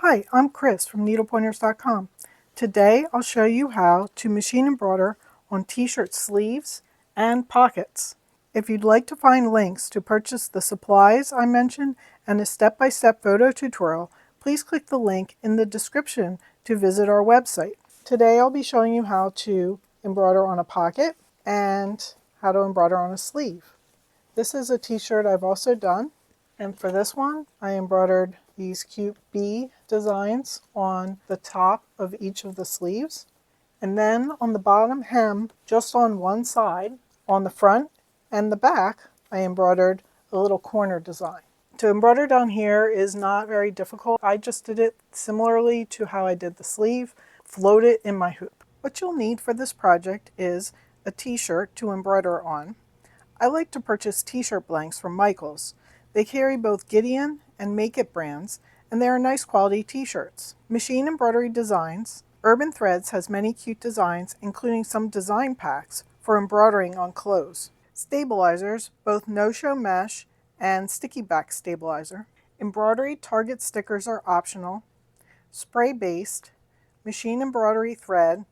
Hi, I'm Chris from needlepointers.com. Today I'll show you how to machine embroider on t-shirt sleeves and pockets. If you'd like to find links to purchase the supplies I mentioned and a step-by-step photo tutorial, please click the link in the description to visit our website. Today I'll be showing you how to embroider on a pocket and how to embroider on a sleeve. This is a t-shirt I've also done. And for this one, I embroidered these cute bee designs on the top of each of the sleeves. And then on the bottom hem, just on one side, on the front and the back, I embroidered a little corner design. To embroider down here is not very difficult. I just did it similarly to how I did the sleeve, float it in my hoop. What you'll need for this project is a t-shirt to embroider on. I like to purchase t-shirt blanks from Michaels. They carry both Gideon and Make It brands, and they are nice quality t-shirts. Machine Embroidery Designs. Urban Threads has many cute designs, including some design packs for embroidering on clothes. Stabilizers, both no-show mesh and sticky back stabilizer. Embroidery target stickers are optional. Spray-based, machine embroidery thread,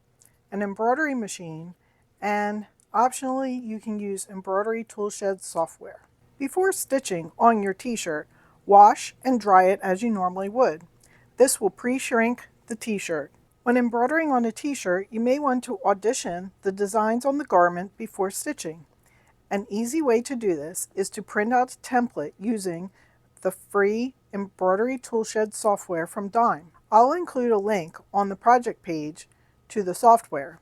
an embroidery machine, and optionally you can use embroidery toolshed software. Before stitching on your t-shirt, wash and dry it as you normally would. This will pre-shrink the t-shirt. When embroidering on a t-shirt, you may want to audition the designs on the garment before stitching. An easy way to do this is to print out a template using the free embroidery toolshed software from Dime. I'll include a link on the project page to the software.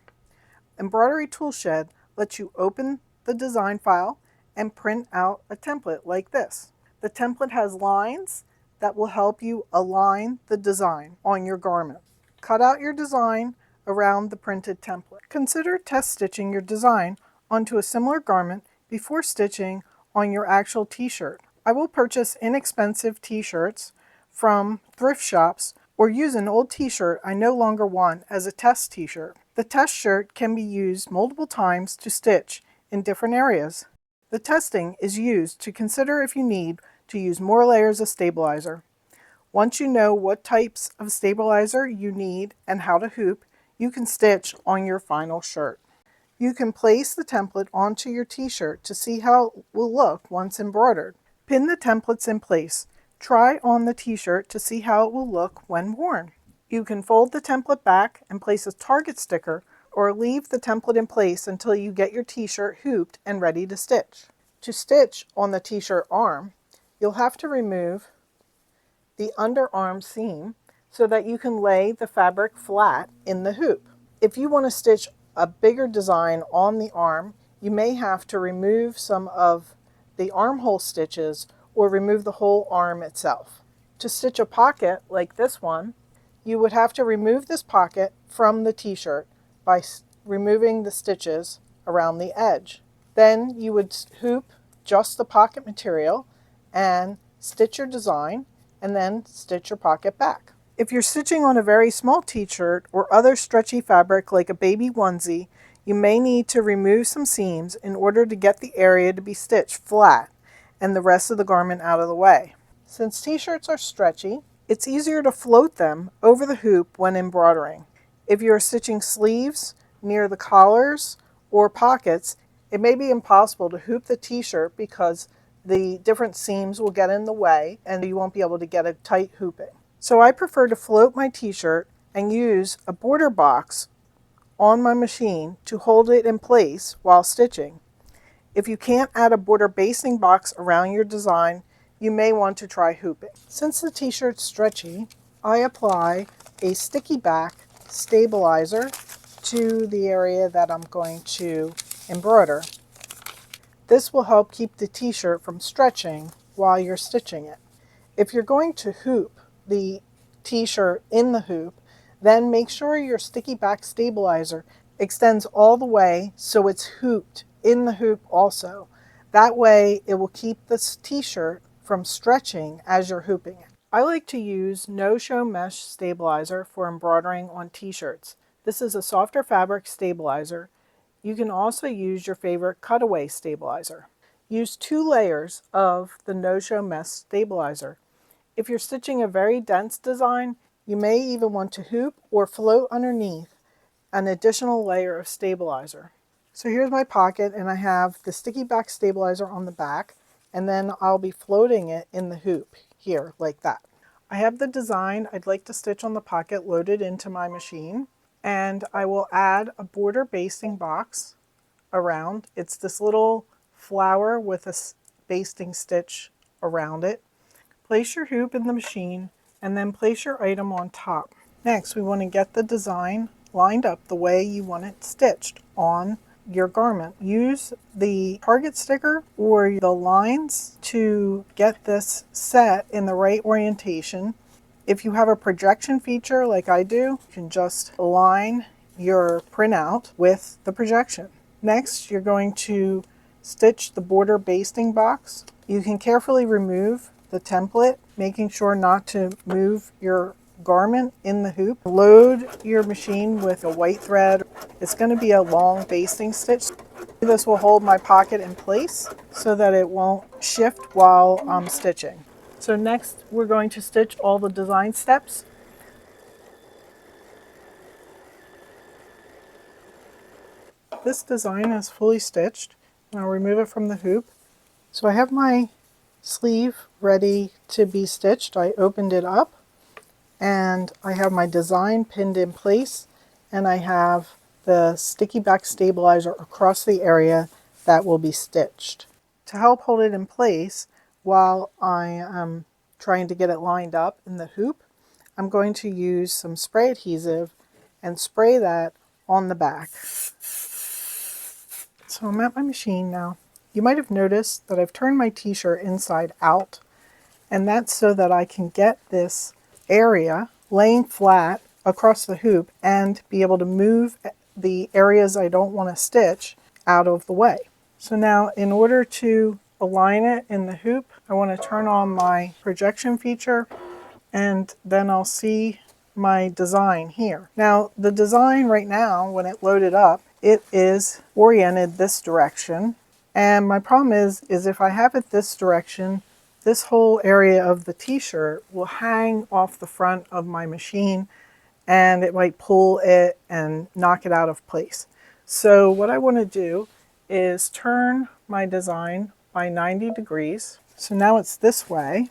Embroidery Toolshed lets you open the design file and print out a template like this. The template has lines that will help you align the design on your garment. Cut out your design around the printed template. Consider test stitching your design onto a similar garment before stitching on your actual t-shirt. I will purchase inexpensive t-shirts from thrift shops or use an old t-shirt I no longer want as a test t-shirt. The test shirt can be used multiple times to stitch in different areas. The testing is used to consider if you need to use more layers of stabilizer. Once you know what types of stabilizer you need and how to hoop, you can stitch on your final shirt. You can place the template onto your t-shirt to see how it will look once embroidered. Pin the templates in place. Try on the t-shirt to see how it will look when worn. You can fold the template back and place a target sticker or leave the template in place until you get your t-shirt hooped and ready to stitch. To stitch on the t-shirt arm, you'll have to remove the underarm seam so that you can lay the fabric flat in the hoop. If you want to stitch a bigger design on the arm, you may have to remove some of the armhole stitches or remove the whole arm itself. To stitch a pocket like this one, you would have to remove this pocket from the t-shirt by removing the stitches around the edge. Then you would hoop just the pocket material and stitch your design and then stitch your pocket back. If you're stitching on a very small t-shirt or other stretchy fabric like a baby onesie, you may need to remove some seams in order to get the area to be stitched flat and the rest of the garment out of the way. Since t-shirts are stretchy, it's easier to float them over the hoop when embroidering. If you are stitching sleeves near the collars or pockets, it may be impossible to hoop the t-shirt because the different seams will get in the way and you won't be able to get a tight hooping. So I prefer to float my t-shirt and use a border box on my machine to hold it in place while stitching. If you can't add a border basting box around your design, you may want to try hooping. Since the t-shirt's stretchy, I apply a sticky back stabilizer to the area that I'm going to embroider. This will help keep the t-shirt from stretching while you're stitching it. If you're going to hoop the t-shirt in the hoop, then make sure your sticky back stabilizer extends all the way so it's hooped in the hoop also. That way it will keep this t-shirt from stretching as you're hooping it. I like to use no-show mesh stabilizer for embroidering on t-shirts. This is a softer fabric stabilizer. You can also use your favorite cutaway stabilizer. Use 2 layers of the no-show mesh stabilizer. If you're stitching a very dense design, You may even want to hoop or float underneath an additional layer of stabilizer. So here's my pocket, and I have the sticky back stabilizer on the back, and then I'll be floating it in the hoop here like that. I have the design I'd like to stitch on the pocket loaded into my machine, and I will add a border basting box around. It's this little flower with a basting stitch around it. Place your hoop in the machine and then place your item on top. Next, we want to get the design lined up the way you want it stitched on your garment. Use the target sticker or the lines to get this set in the right orientation. If you have a projection feature like I do, you can just align your printout with the projection. Next, you're going to stitch the border basting box. You can carefully remove the template, making sure not to move your garment in the hoop. Load your machine with a white thread. It's going to be a long basting stitch. This will hold my pocket in place so that it won't shift while I'm stitching. So next we're going to stitch all the design steps. This design is fully stitched. I'll remove it from the hoop. So I have my sleeve ready to be stitched. I opened it up and I have my design pinned in place, and I have the sticky back stabilizer across the area that will be stitched. To help hold it in place while I am trying to get it lined up in the hoop, I'm going to use some spray adhesive and spray that on the back. So I'm at my machine now. You might have noticed that I've turned my t-shirt inside out, and that's so that I can get this area laying flat across the hoop and be able to move the areas I don't want to stitch out of the way. So now in order to align it in the hoop, I want to turn on my projection feature, and then I'll see my design here. Now the design right now, when it loaded up, it is oriented this direction, and my problem is if I have it this direction, this whole area of the t-shirt will hang off the front of my machine and it might pull it and knock it out of place. So what I want to do is turn my design by 90 degrees. So now it's this way,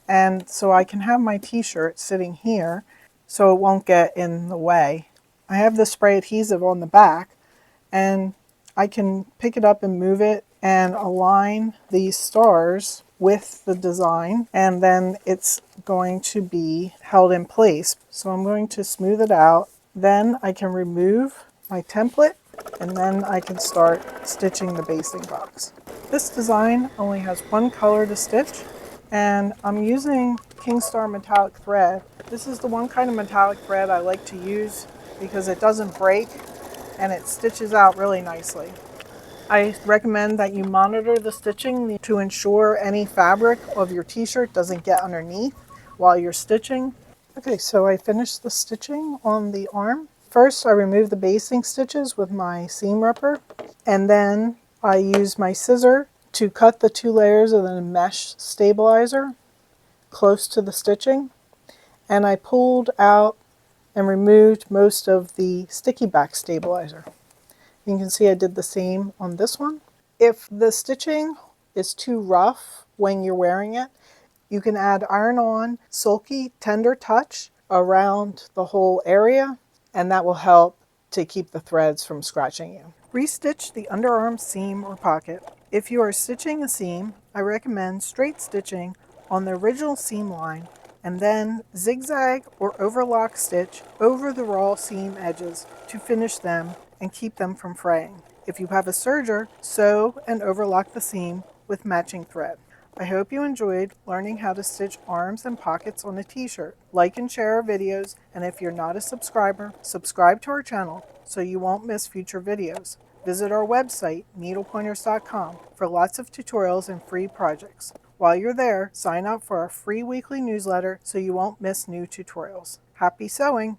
and so I can have my t-shirt sitting here so it won't get in the way. I have the spray adhesive on the back, and I can pick it up and move it and align these stars with the design, and then it's going to be held in place. So I'm going to smooth it out. Then I can remove my template, and then I can start stitching the basting box. This design only has one color to stitch, and I'm using Kingstar metallic thread. This is the one kind of metallic thread I like to use because it doesn't break and it stitches out really nicely. I recommend that you monitor the stitching to ensure any fabric of your t-shirt doesn't get underneath while you're stitching. Okay, so I finished the stitching on the arm. First, I removed the basting stitches with my seam ripper, and then I used my scissor to cut the 2 layers of the mesh stabilizer close to the stitching, and I pulled out and removed most of the sticky back stabilizer. You can see I did the same on this one. If the stitching is too rough when you're wearing it, you can add iron-on sulky tender touch around the whole area, and that will help to keep the threads from scratching you. Restitch the underarm seam or pocket. If you are stitching a seam, I recommend straight stitching on the original seam line and then zigzag or overlock stitch over the raw seam edges to finish them and keep them from fraying. If you have a serger, sew and overlock the seam with matching thread. I hope you enjoyed learning how to stitch arms and pockets on a t-shirt. Like and share our videos, and if you're not a subscriber, subscribe to our channel so you won't miss future videos. Visit our website, needlepointers.com, for lots of tutorials and free projects. While you're there, sign up for our free weekly newsletter so you won't miss new tutorials. Happy sewing!